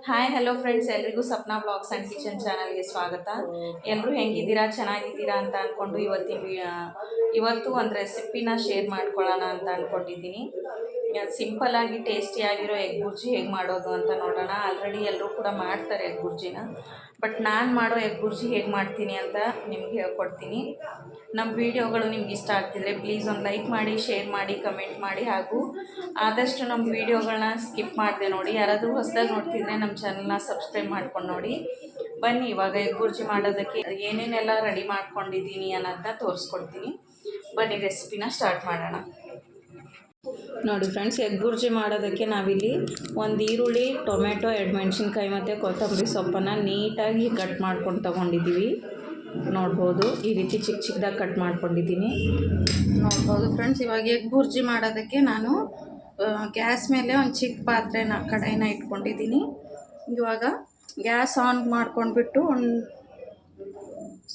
Hi hello friends, ಎಲ್ರಿಗೂ Sapna blogs and kitchen ಚಾನಲ್ಗೆ ಸ್ವಾಗತ. ಎಲ್ಲರೂ ಹೆಂಗಿದ್ದೀರಾ, ಚೆನ್ನಾಗಿದ್ದೀರಾ ಅಂತ ಅಂದ್ಕೊಂಡು ಇವತ್ತು ಒಂದು ರೆಸಿಪಿನ ಶೇರ್ ಮಾಡ್ಕೊಳ್ಳೋಣ ಅಂತ ಅಂದ್ಕೊಂಡಿದ್ದೀನಿ. ಸಿಂಪಲ್ಲಾಗಿ ಟೇಸ್ಟಿಯಾಗಿರೋ ಎಗ್ ಬುರ್ಜಿ ಹೇಗೆ ಮಾಡೋದು ಅಂತ ನೋಡೋಣ. ಆಲ್ರೆಡಿ ಎಲ್ಲರೂ ಕೂಡ ಮಾಡ್ತಾರೆ ಎಗ್ ಬುರ್ಜಿನ, ಬಟ್ ನಾನು ಮಾಡೋ ಎಗ್ ಬುರ್ಜಿ ಹೇಗೆ ಮಾಡ್ತೀನಿ ಅಂತ ನಿಮ್ಗೆ ಹೇಳ್ಕೊಡ್ತೀನಿ. ನಮ್ಮ ವೀಡಿಯೋಗಳು ನಿಮ್ಗೆ ಇಷ್ಟ ಆಗ್ತಿದ್ರೆ ಪ್ಲೀಸ್ ಒಂದು ಲೈಕ್ ಮಾಡಿ, ಶೇರ್ ಮಾಡಿ, ಕಮೆಂಟ್ ಮಾಡಿ, ಹಾಗೂ ಆದಷ್ಟು ನಮ್ಮ ವೀಡಿಯೋಗಳನ್ನ ಸ್ಕಿಪ್ ಮಾಡಿದೆ ನೋಡಿ. ಯಾರಾದರೂ ಹೊಸದಾಗಿ ನೋಡ್ತಿದ್ರೆ ನಮ್ಮ ಚಾನಲ್ನ ಸಬ್ಸ್ಕ್ರೈಬ್ ಮಾಡ್ಕೊಂಡು ನೋಡಿ. ಬನ್ನಿ ಇವಾಗ ಎಗ್ ಬುರ್ಜಿ ಮಾಡೋದಕ್ಕೆ ಏನೇನೆಲ್ಲ ರೆಡಿ ಮಾಡ್ಕೊಂಡಿದ್ದೀನಿ ಅನ್ನೋದನ್ನ ತೋರಿಸ್ಕೊಡ್ತೀನಿ. ಬನ್ನಿ ರೆಸಿಪಿನ ಸ್ಟಾರ್ಟ್ ಮಾಡೋಣ. ನೋಡಿ ಫ್ರೆಂಡ್ಸ್, ಎಗ್ ಬುರ್ಜಿ ಮಾಡೋದಕ್ಕೆ ನಾವಿಲ್ಲಿ ಒಂದು ಈರುಳ್ಳಿ, ಟೊಮೆಟೊ, 2 ಮೆಣಸಿನ್ಕಾಯಿ ಮತ್ತು ಕೊತ್ತಂಬರಿ ಸೊಪ್ಪನ್ನು ನೀಟಾಗಿ ಕಟ್ ಮಾಡ್ಕೊಂಡು ತೊಗೊಂಡಿದ್ದೀವಿ. ನೋಡ್ಬೋದು, ಈ ರೀತಿ ಚಿಕ್ಕ ಚಿಕ್ಕದಾಗಿ ಕಟ್ ಮಾಡ್ಕೊಂಡಿದ್ದೀನಿ. ನೋಡ್ಬೋದು ಫ್ರೆಂಡ್ಸ್, ಇವಾಗ ಎಗ್ ಬುರ್ಜಿ ಮಾಡೋದಕ್ಕೆ ನಾನು ಗ್ಯಾಸ್ ಮೇಲೆ ಒಂದು ಚಿಕ್ಕ ಕಡಾಯಿನ ಇಟ್ಕೊಂಡಿದ್ದೀನಿ. ಇವಾಗ ಗ್ಯಾಸ್ ಆನ್ ಮಾಡ್ಕೊಂಡ್ಬಿಟ್ಟು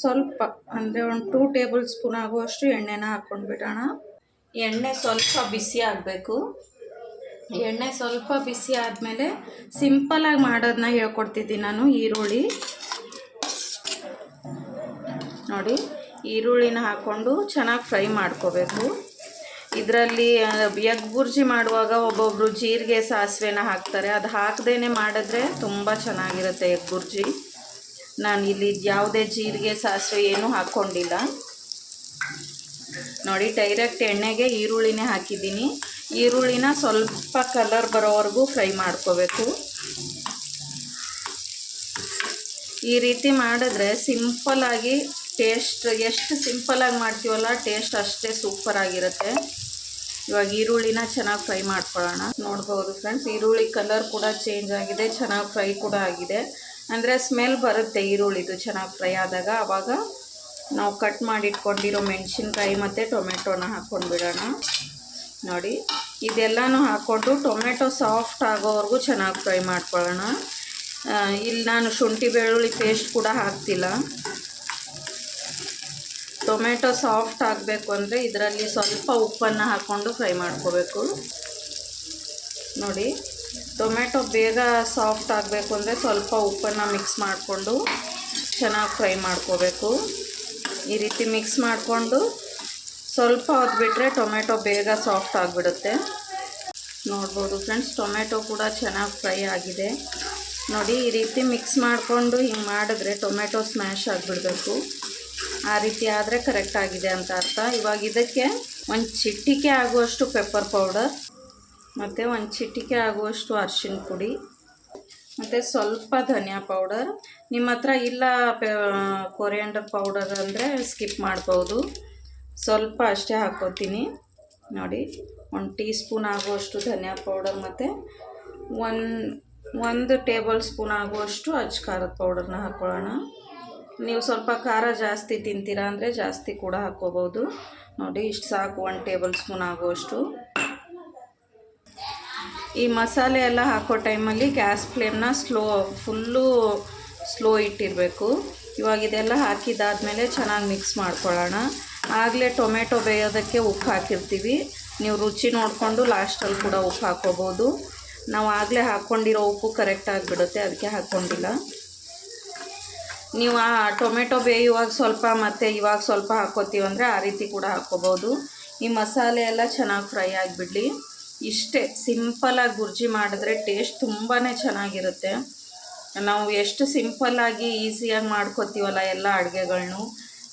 ಸ್ವಲ್ಪ ಅಂದರೆ ಒಂದು 2 ಟೇಬಲ್ ಸ್ಪೂನ್ ಆಗುವಷ್ಟು ಎಣ್ಣೆನ ಹಾಕ್ಕೊಂಡ್ಬಿಡೋಣ. ಎಣ್ಣೆ ಸ್ವಲ್ಪ ಬಿಸಿ ಆಗಬೇಕು. ಎಣ್ಣೆ ಸ್ವಲ್ಪ ಬಿಸಿ ಆದಮೇಲೆ ಸಿಂಪಲಾಗಿ ಮಾಡೋದನ್ನ ಹೇಳ್ಕೊಡ್ತಿದ್ದೀನಿ ನಾನು. ನೋಡಿ, ಈರುಳ್ಳಿನ ಹಾಕ್ಕೊಂಡು ಚೆನ್ನಾಗಿ ಫ್ರೈ ಮಾಡ್ಕೋಬೇಕು. ಇದರಲ್ಲಿ ಎಗ್ ಬುರ್ಜಿ ಮಾಡುವಾಗ ಒಬ್ಬೊಬ್ಬರು ಜೀರಿಗೆ, ಸಾಸಿವೆನ ಹಾಕ್ತಾರೆ. ಅದು ಹಾಕದೇ ಮಾಡಿದ್ರೆ ತುಂಬ ಚೆನ್ನಾಗಿರುತ್ತೆ ಎಗ್ ಬುರ್ಜಿ. ನಾನು ಇಲ್ಲಿ ಯಾವುದೇ ಜೀರಿಗೆ, ಸಾಸಿವೆ ಏನೂ ಹಾಕ್ಕೊಂಡಿಲ್ಲ. ನೋಡಿ, ಡೈರೆಕ್ಟ್ ಎಣ್ಣೆಗೆ ಈರುಳ್ಳಿನೇ ಹಾಕಿದ್ದೀನಿ. ಈರುಳ್ಳಿನ ಸ್ವಲ್ಪ ಕಲರ್ ಬರೋವರೆಗೂ ಫ್ರೈ ಮಾಡ್ಕೋಬೇಕು. ಈ ರೀತಿ ಮಾಡಿದ್ರೆ ಸಿಂಪಲ್ಲಾಗಿ ಟೇಸ್ಟ್, ಎಷ್ಟು ಸಿಂಪಲ್ಲಾಗಿ ಮಾಡ್ತೀವಲ್ಲ ಟೇಸ್ಟ್ ಅಷ್ಟೇ ಸೂಪರಾಗಿರುತ್ತೆ. ಇವಾಗ ಈರುಳ್ಳಿನ ಚೆನ್ನಾಗಿ ಫ್ರೈ ಮಾಡ್ಕೊಳ್ಳೋಣ. ನೋಡ್ಬೋದು ಫ್ರೆಂಡ್ಸ್, ಈರುಳ್ಳಿ ಕಲರ್ ಕೂಡ ಚೇಂಜ್ ಆಗಿದೆ, ಚೆನ್ನಾಗಿ ಫ್ರೈ ಕೂಡ ಆಗಿದೆ. ಅಂದರೆ ಸ್ಮೆಲ್ ಬರುತ್ತೆ ಈರುಳ್ಳಿದು ಚೆನ್ನಾಗಿ ಫ್ರೈ ಆದಾಗ. ಆವಾಗ ನಾವು ಕಟ್ ಮಾಡಿ ಇಟ್ಕೊಂಡಿರೋ ಮೆಣಸಿನ್ಕಾಯಿ ಮತ್ತು ಟೊಮೆಟೊನ ಹಾಕ್ಕೊಂಡ್ಬಿಡೋಣ. ನೋಡಿ, ಇದೆಲ್ಲನೂ ಹಾಕ್ಕೊಂಡು ಟೊಮೆಟೊ ಸಾಫ್ಟ್ ಆಗೋವರೆಗೂ ಚೆನ್ನಾಗಿ ಫ್ರೈ ಮಾಡ್ಕೊಳ್ಳೋಣ. ಇಲ್ಲಿ ನಾನು ಶುಂಠಿ ಬೆಳ್ಳುಳ್ಳಿ ಪೇಸ್ಟ್ ಕೂಡ ಹಾಕ್ತಿಲ್ಲ. ಟೊಮೆಟೊ ಸಾಫ್ಟ್ ಆಗಬೇಕು ಅಂದರೆ ಇದರಲ್ಲಿ ಸ್ವಲ್ಪ ಉಪ್ಪನ್ನು ಹಾಕ್ಕೊಂಡು ಫ್ರೈ ಮಾಡ್ಕೋಬೇಕು. ನೋಡಿ, ಟೊಮೆಟೊ ಬೇಗ ಸಾಫ್ಟ್ ಆಗಬೇಕು ಅಂದರೆ ಸ್ವಲ್ಪ ಉಪ್ಪನ್ನು ಮಿಕ್ಸ್ ಮಾಡಿಕೊಂಡು ಚೆನ್ನಾಗಿ ಫ್ರೈ ಮಾಡ್ಕೋಬೇಕು. ಈ ರೀತಿ ಮಿಕ್ಸ್ ಮಾಡಿಕೊಂಡು ಸ್ವಲ್ಪ ಹೊತ್ತು ಬಿಟ್ಟರೆ ಟೊಮೆಟೊ ಬೇಗ ಸಾಫ್ಟ್ ಆಗಿಬಿಡುತ್ತೆ. ನೋಡ್ಬೋದು ಫ್ರೆಂಡ್ಸ್, ಟೊಮೆಟೊ ಕೂಡ ಚೆನ್ನಾಗಿ ಫ್ರೈ ಆಗಿದೆ. ನೋಡಿ, ಈ ರೀತಿ ಮಿಕ್ಸ್ ಮಾಡಿಕೊಂಡು ಹಿಂಗೆ ಮಾಡಿದ್ರೆ ಟೊಮೆಟೊ ಸ್ಮ್ಯಾಶ್ ಆಗಿಬಿಡಬೇಕು. ಆ ರೀತಿ ಆದರೆ ಕರೆಕ್ಟ್ ಆಗಿದೆ ಅಂತ ಅರ್ಥ. ಇವಾಗ ಇದಕ್ಕೆ ಒಂದು ಚಿಟಿಕೆ ಆಗುವಷ್ಟು ಪೆಪ್ಪರ್ ಪೌಡರ್ ಮತ್ತು ಒಂದು ಚಿಟಿಕೆ ಆಗುವಷ್ಟು ಅರಿಶಿನ ಪುಡಿ ಮತ್ತು ಸ್ವಲ್ಪ ಧನಿಯಾ ಪೌಡರ್. ನಿಮ್ಮ ಹತ್ರ ಇಲ್ಲ ಕೊರಿಯಾಂಡರ್ ಪೌಡರ್ ಅಂದರೆ ಸ್ಕಿಪ್ ಮಾಡ್ಬೋದು. ಸ್ವಲ್ಪ ಅಷ್ಟೇ ಹಾಕ್ಕೋತೀನಿ. ನೋಡಿ, 1 ಟೀ ಸ್ಪೂನ್ ಆಗುವಷ್ಟು ಧನಿಯಾ ಪೌಡರ್ ಮತ್ತು 1 ಟೇಬಲ್ ಸ್ಪೂನ್ ಆಗುವಷ್ಟು ಅಚ್ಚ ಖಾರದ ಪೌಡರ್ನ ಹಾಕ್ಕೊಳ್ಳೋಣ. ನೀವು ಸ್ವಲ್ಪ ಖಾರ ಜಾಸ್ತಿ ತಿಂತೀರಾ ಅಂದರೆ ಜಾಸ್ತಿ ಕೂಡ ಹಾಕ್ಕೋಬೋದು. ನೋಡಿ, ಇಷ್ಟು ಸಾಕು, 1 ಟೇಬಲ್ ಸ್ಪೂನ್ ಆಗುವಷ್ಟು. ಈ ಮಸಾಲೆ ಎಲ್ಲ ಹಾಕೋ ಟೈಮಲ್ಲಿ ಗ್ಯಾಸ್ ಫ್ಲೇಮ್ನ ಫುಲ್ಲು ಸ್ಲೋ ಇಟ್ಟಿರಬೇಕು. ಇವಾಗ ಇದೆಲ್ಲ ಹಾಕಿದ್ದಾದಮೇಲೆ ಚೆನ್ನಾಗಿ ಮಿಕ್ಸ್ ಮಾಡ್ಕೊಳ್ಳೋಣ. ಆಗಲೇ ಟೊಮೆಟೊ ಬೇಯೋದಕ್ಕೆ ಉಪ್ಪು ಹಾಕಿರ್ತೀವಿ. ನೀವು ರುಚಿ ನೋಡಿಕೊಂಡು ಲಾಸ್ಟಲ್ಲಿ ಕೂಡ ಉಪ್ಪು ಹಾಕ್ಕೋಬೋದು. ನಾವು ಆಗಲೇ ಹಾಕ್ಕೊಂಡಿರೋ ಉಪ್ಪು ಕರೆಕ್ಟ್ ಆಗಿಬಿಡುತ್ತೆ, ಅದಕ್ಕೆ ಹಾಕ್ಕೊಂಡಿಲ್ಲ. ನೀವು ಆ ಟೊಮೆಟೊ ಬೇಯುವಾಗ ಸ್ವಲ್ಪ ಮತ್ತು ಇವಾಗ ಸ್ವಲ್ಪ ಹಾಕ್ಕೋತೀವಿ ಅಂದರೆ ಆ ರೀತಿ ಕೂಡ ಹಾಕ್ಕೋಬೋದು. ಈ ಮಸಾಲೆ ಎಲ್ಲ ಚೆನ್ನಾಗಿ ಫ್ರೈ ಆಗಿಬಿಡಲಿ. ಇಷ್ಟೇ ಸಿಂಪಲ್ಲಾಗಿ ಬುರ್ಜಿ ಮಾಡಿದ್ರೆ ಟೇಸ್ಟ್ ತುಂಬಾ ಚೆನ್ನಾಗಿರುತ್ತೆ. ನಾವು ಎಷ್ಟು ಸಿಂಪಲ್ಲಾಗಿ ಈಸಿಯಾಗಿ ಮಾಡ್ಕೋತೀವಲ್ಲ ಎಲ್ಲ ಅಡುಗೆಗಳ್ನು,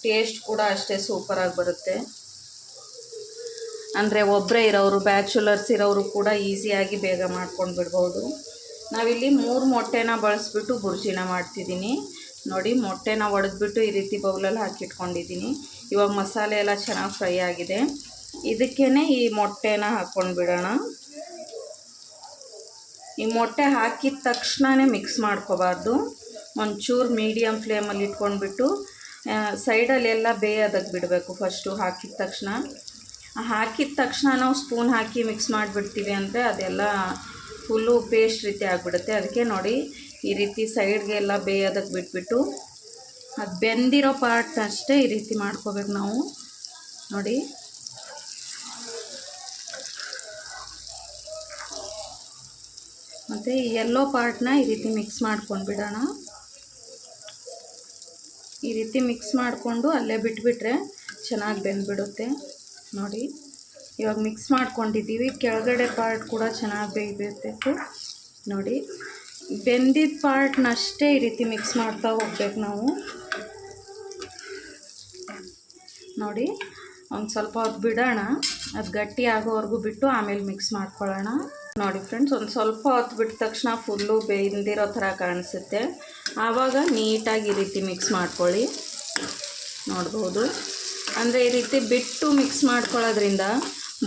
ಟೇಸ್ಟ್ ಕೂಡ ಅಷ್ಟೇ ಸೂಪರಾಗಿ ಬರುತ್ತೆ. ಅಂದರೆ ಒಬ್ಬರೇ ಇರೋರು, ಬ್ಯಾಚುಲರ್ಸ್ ಇರೋರು ಕೂಡ ಈಸಿಯಾಗಿ ಬೇಗ ಮಾಡ್ಕೊಂಡು ಬಿಡ್ಬೋದು. ನಾವಿಲ್ಲಿ 3 ಮೊಟ್ಟೆನ ಬಳಸ್ಬಿಟ್ಟು ಬುರ್ಜಿನ ಮಾಡ್ತಿದ್ದೀನಿ. ನೋಡಿ, ಮೊಟ್ಟೆನ ಒಡೆದ್ಬಿಟ್ಟು ಈ ರೀತಿ ಬೌಲಲ್ಲಿ ಹಾಕಿಟ್ಕೊಂಡಿದ್ದೀನಿ. ಇವಾಗ ಮಸಾಲೆ ಎಲ್ಲ ಚೆನ್ನಾಗಿ ಫ್ರೈ ಆಗಿದೆ. ಇದಕ್ಕೇ ಈ ಮೊಟ್ಟೆನ ಹಾಕ್ಕೊಂಡು ಬಿಡೋಣ. ಈ ಮೊಟ್ಟೆ ಹಾಕಿದ ತಕ್ಷಣವೇ ಮಿಕ್ಸ್ ಮಾಡ್ಕೋಬಾರ್ದು. ಒಂಚೂರು ಮೀಡಿಯಮ್ ಫ್ಲೇಮಲ್ಲಿ ಇಟ್ಕೊಂಡ್ಬಿಟ್ಟು ಸೈಡಲ್ಲೆಲ್ಲ ಬೇಯೋದಕ್ಕೆ ಬಿಡಬೇಕು. ಫಸ್ಟು ಹಾಕಿದ ತಕ್ಷಣ ನಾವು ಸ್ಪೂನ್ ಹಾಕಿ ಮಿಕ್ಸ್ ಮಾಡಿಬಿಡ್ತೀವಿ ಅಂದರೆ ಅದೆಲ್ಲ ಫುಲ್ಲು ಪೇಸ್ಟ್ ರೀತಿ ಆಗಿಬಿಡುತ್ತೆ. ಅದಕ್ಕೆ ನೋಡಿ, ಈ ರೀತಿ ಸೈಡ್ಗೆ ಎಲ್ಲ ಬೇಯೋದಕ್ಕೆ ಬಿಟ್ಬಿಟ್ಟು ಅದು ಬೆಂದಿರೋ ಪಾರ್ಟ್ ಅಷ್ಟೇ ಈ ರೀತಿ ಮಾಡ್ಕೋಬೇಕು ನಾವು. ನೋಡಿ, ಮತ್ತು ಈ ಯೆಲ್ಲೋ ಪಾರ್ಟ್ನ ಈ ರೀತಿ ಮಿಕ್ಸ್ ಮಾಡ್ಕೊಂಡು ಬಿಡೋಣ. ಈ ರೀತಿ ಮಿಕ್ಸ್ ಮಾಡಿಕೊಂಡು ಅಲ್ಲೇ ಬಿಟ್ಬಿಟ್ರೆ ಚೆನ್ನಾಗಿ ಬೆಂದ್ಬಿಡುತ್ತೆ. ನೋಡಿ ಇವಾಗ ಮಿಕ್ಸ್ ಮಾಡ್ಕೊಂಡಿದ್ದೀವಿ. ಕೆಳಗಡೆ ಪಾರ್ಟ್ ಕೂಡ ಚೆನ್ನಾಗಿ ಬೇಯಬೇಕು. ನೋಡಿ ಬೆಂದಿದ್ದ ಪಾರ್ಟ್ನಷ್ಟೇ ಈ ರೀತಿ ಮಿಕ್ಸ್ ಮಾಡ್ತಾ ಹೋಗ್ಬೇಕು ನಾವು. ನೋಡಿ ಒಂದು ಸ್ವಲ್ಪ ಹೊತ್ತು ಬಿಡೋಣ, ಅದು ಗಟ್ಟಿ ಆಗೋವರೆಗೂ ಬಿಟ್ಟು ಆಮೇಲೆ ಮಿಕ್ಸ್ ಮಾಡ್ಕೊಳ್ಳೋಣ. ನೋಡಿ ಫ್ರೆಂಡ್ಸ್, ಒಂದು ಸ್ವಲ್ಪ ಹೊತ್ತು ಬಿಟ್ಟ ತಕ್ಷಣ ಫುಲ್ಲು ಬೇಯ್ದಿರೋ ಥರ ಕಾಣಿಸುತ್ತೆ. ಆವಾಗ ನೀಟಾಗಿ ಈ ರೀತಿ ಮಿಕ್ಸ್ ಮಾಡ್ಕೊಳ್ಳಿ. ನೋಡ್ಬೋದು, ಅಂದರೆ ಈ ರೀತಿ ಬಿಟ್ಟು ಮಿಕ್ಸ್ ಮಾಡ್ಕೊಳ್ಳೋದ್ರಿಂದ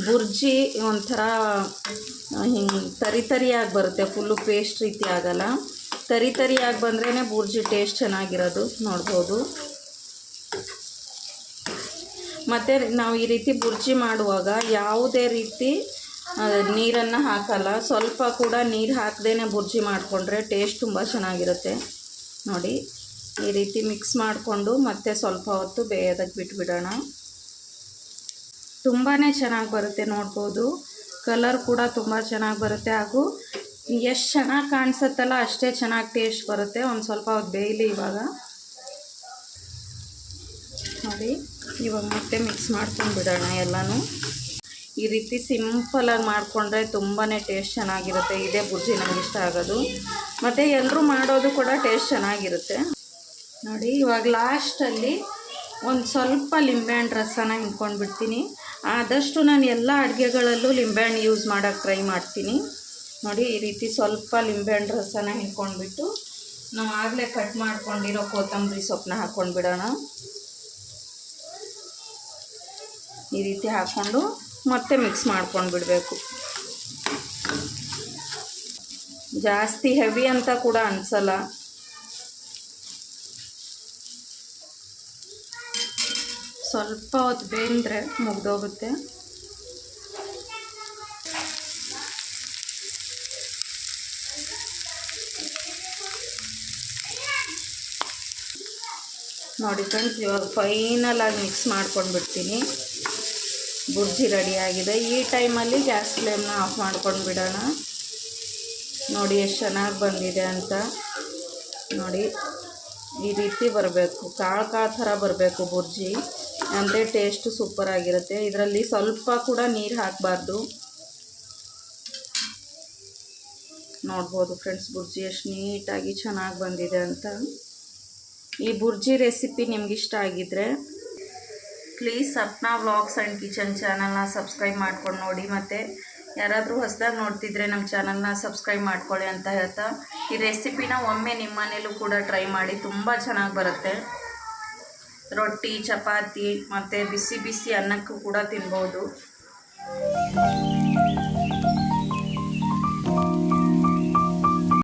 ಬುರ್ಜಿ ಒಂಥರ ಹಿಂಗೆ ತರಿಯಾಗಿ ಬರುತ್ತೆ. ಫುಲ್ಲು ಪೇಸ್ಟ್ ರೀತಿ ಆಗಲ್ಲ. ತರಿಯಾಗಿ ಬಂದ್ರೇ ಬುರ್ಜಿ ಟೇಸ್ಟ್ ಚೆನ್ನಾಗಿರೋದು. ನೋಡ್ಬೋದು. ಮತ್ತು ನಾವು ಈ ರೀತಿ ಬುರ್ಜಿ ಮಾಡುವಾಗ ಯಾವುದೇ ರೀತಿ ನೀರನ್ನು ಹಾಕಲ್ಲ. ಸ್ವಲ್ಪ ಕೂಡ ನೀರು ಹಾಕದೇ ಬುರ್ಜಿ ಮಾಡಿಕೊಂಡ್ರೆ ಟೇಸ್ಟ್ ತುಂಬ ಚೆನ್ನಾಗಿರುತ್ತೆ. ನೋಡಿ ಈ ರೀತಿ ಮಿಕ್ಸ್ ಮಾಡಿಕೊಂಡು ಮತ್ತೆ ಸ್ವಲ್ಪ ಹೊತ್ತು ಬೇಯೋದಕ್ಕೆ ಬಿಟ್ಬಿಡೋಣ. ತುಂಬಾ ಚೆನ್ನಾಗಿ ಬರುತ್ತೆ. ನೋಡ್ಬೋದು, ಕಲರ್ ಕೂಡ ತುಂಬ ಚೆನ್ನಾಗಿ ಬರುತ್ತೆ. ಹಾಗೂ ಎಷ್ಟು ಚೆನ್ನಾಗಿ ಕಾಣಿಸುತ್ತಲ್ಲ ಅಷ್ಟೇ ಚೆನ್ನಾಗಿ ಟೇಸ್ಟ್ ಬರುತ್ತೆ. ಒಂದು ಸ್ವಲ್ಪ ಹೊತ್ತು ಬೇಯಲಿ. ಇವಾಗ ನೋಡಿ, ಇವಾಗ ಮತ್ತೆ ಮಿಕ್ಸ್ ಮಾಡ್ಕೊಂಡು ಬಿಡೋಣ ಎಲ್ಲನೂ. ಈ ರೀತಿ ಸಿಂಪಲಾಗಿ ಮಾಡಿಕೊಂಡ್ರೆ ತುಂಬಾ ಟೇಸ್ಟ್ ಚೆನ್ನಾಗಿರುತ್ತೆ. ಇದೇ ಬುರ್ಜಿ ನನಗೆ ಇಷ್ಟ ಆಗೋದು. ಮತ್ತು ಎಲ್ಲರೂ ಮಾಡೋದು ಕೂಡ ಟೇಸ್ಟ್ ಚೆನ್ನಾಗಿರುತ್ತೆ. ನೋಡಿ ಇವಾಗ ಲಾಸ್ಟಲ್ಲಿ ಒಂದು ಸ್ವಲ್ಪ ಲಿಂಬೆಹಣ್ಣು ರಸನ ಹಿಂಡ್ಕೊಂಡು ಬಿಡ್ತೀನಿ. ಆದಷ್ಟು ನಾನು ಎಲ್ಲ ಅಡುಗೆಗಳಲ್ಲೂ ಲಿಂಬೆಹಣ್ಣು ಯೂಸ್ ಮಾಡೋಕ್ಕೆ ಟ್ರೈ ಮಾಡ್ತೀನಿ. ನೋಡಿ ಈ ರೀತಿ ಸ್ವಲ್ಪ ಲಿಂಬೆಹಣ್ಣು ರಸನ ಹಿಂಡ್ಕೊಂಡ್ಬಿಟ್ಟು ನಾವು ಆಗಲೇ ಕಟ್ ಮಾಡ್ಕೊಂಡಿರೋ ಕೊತ್ತಂಬರಿ ಸೊಪ್ಪನ್ನ ಹಾಕ್ಕೊಂಡು ಬಿಡೋಣ. ಈ ರೀತಿ ಹಾಕ್ಕೊಂಡು ಮತ್ತೆ ಮಿಕ್ಸ್ ಮಾಡ್ಕೊಂಡು ಬಿಡಬೇಕು. ಜಾಸ್ತಿ ಹೆವಿ ಅಂತ ಕೂಡ ಅನಿಸಲ್ಲ. ಸ್ವಲ್ಪ ಹೊತ್ತು ಬೇಂದ್ರೆ ಮುಗ್ದೋಗುತ್ತೆ. ನೋಡಿ ಫ್ರೆಂಡ್ಸ್, ಇವಾಗ ಫೈನಲಾಗಿ ಮಿಕ್ಸ್ ಮಾಡ್ಕೊಂಡು ಬಿಡ್ತೀನಿ. ಬುರ್ಜಿ ರೆಡಿಯಾಗಿದೆ. ಈ ಟೈಮಲ್ಲಿ ಗ್ಯಾಸ್ ಫ್ಲೇಮ್ನ ಆಫ್ ಮಾಡ್ಕೊಂಡು ಬಿಡೋಣ. ನೋಡಿ ಎಷ್ಟು ಚೆನ್ನಾಗಿ ಬಂದಿದೆ ಅಂತ. ನೋಡಿ ಈ ರೀತಿ ಬರಬೇಕು, ಕಾಳು ಥರ ಬರಬೇಕು ಬುರ್ಜಿ, ಅಂದರೆ ಟೇಸ್ಟು ಸೂಪರಾಗಿರುತ್ತೆ. ಇದರಲ್ಲಿ ಸ್ವಲ್ಪ ಕೂಡ ನೀರು ಹಾಕಬಾರ್ದು. ನೋಡ್ಬೋದು ಫ್ರೆಂಡ್ಸ್, ಬುರ್ಜಿ ಎಷ್ಟು ನೀಟಾಗಿ ಚೆನ್ನಾಗಿ ಬಂದಿದೆ ಅಂತ. ಈ ಬುರ್ಜಿ ರೆಸಿಪಿ ನಿಮಗಿಷ್ಟ ಆಗಿದ್ದರೆ please Sapna vlogs and kitchen ಚಾನಲ್ನ ಸಬ್ಸ್ಕ್ರೈಬ್ ಮಾಡ್ಕೊಂಡು ನೋಡಿ. ಮತ್ತು ಯಾರಾದರೂ ಹೊಸದಾಗಿ ನೋಡ್ತಿದ್ರೆ ನಮ್ಮ ಚಾನಲ್ನ ಸಬ್ಸ್ಕ್ರೈಬ್ ಮಾಡ್ಕೊಳ್ಳಿ ಅಂತ ಹೇಳ್ತಾ, ಈ ರೆಸಿಪಿನ ಒಮ್ಮೆ ನಿಮ್ಮ ಮನೇಲೂ ಕೂಡ ಟ್ರೈ ಮಾಡಿ. ತುಂಬ ಚೆನ್ನಾಗಿ ಬರುತ್ತೆ. ರೊಟ್ಟಿ, ಚಪಾತಿ ಮತ್ತು ಬಿಸಿ ಬಿಸಿ ಅನ್ನಕ್ಕೂ ಕೂಡ ತಿನ್ಬೋದು.